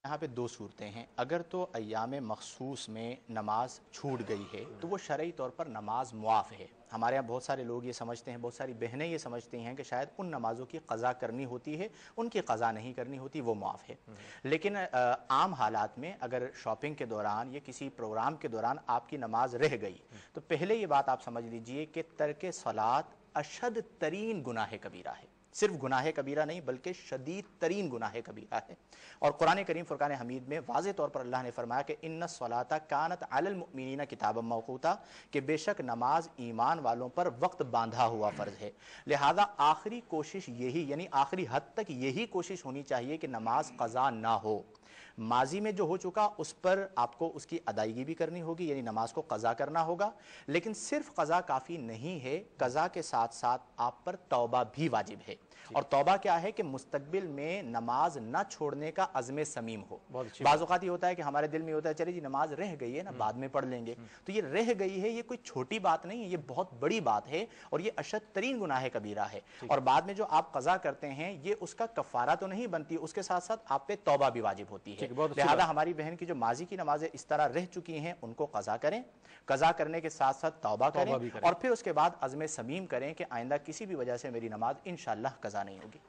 یہاں پہ دو صورتیں ہیں. اگر تو ایام مخصوص میں نماز چھوٹ گئی ہے تو وہ شرعی طور پر نماز معاف ہے. ہمارے یہاں بہت سارے لوگ یہ سمجھتے ہیں، بہت ساری بہنیں یہ سمجھتی ہیں کہ شاید ان نمازوں کی قضا کرنی ہوتی ہے، ان کی قضا نہیں کرنی ہوتی، وہ معاف ہے. لیکن عام حالات میں اگر شاپنگ کے دوران یا کسی پروگرام کے دوران آپ کی نماز رہ گئی تو پہلے یہ بات آپ سمجھ لیجئے کہ ترک صلاۃ اشد ترین گناہ کبیرہ ہے. صرف گناہ کبیرہ نہیں بلکہ شدید ترین گناہ کبیرہ ہے. اور قرآن کریم فرقان حمید میں واضح طور پر اللہ نے فرمایا کہ ان الصلاۃ کانت علی المؤمنین کتابا موقوتا، کہ بے شک نماز ایمان والوں پر وقت باندھا ہوا فرض ہے. لہذا آخری کوشش یہی، یعنی آخری حد تک یہی کوشش ہونی چاہیے کہ نماز قضا نہ ہو. ماضی میں جو ہو چکا اس پر آپ کو اس کی ادائیگی بھی کرنی ہوگی، یعنی نماز کو قضا کرنا ہوگا. لیکن صرف قضا کافی نہیں ہے، قضا کے ساتھ ساتھ آپ پر توبہ بھی واجب ہے. اور توبہ کیا ہے کہ مستقبل میں نماز نہ چھوڑنے کا عزم صمیم ہو. بعض اوقات یہ ہوتا ہے کہ ہمارے دل میں ہوتا ہے چلے جی نماز رہ گئی ہے نا، بعد میں پڑھ لیں گے. تو یہ رہ گئی ہے، یہ کوئی چھوٹی بات نہیں ہے، یہ بہت بڑی بات ہے اور یہ اشد ترین گناہ کبیرہ ہے. اور بعد میں جو آپ قضا کرتے ہیں یہ اس کا کفارہ تو نہیں بنتی، اس کے ساتھ ساتھ آپ پہ توبہ بھی واجب ہوتی ہے. لہذا ہماری بہن کی جو ماضی کی نمازیں اس طرح رہ چکی ہیں ان کو قضا کریں، قضا کرنے کے ساتھ ساتھ توبہ کریں اور پھر اس کے بعد عزم صمیم کریں کہ آئندہ کسی بھی وجہ سے میری نماز انشاءاللہ قضا نہیں ہوگی.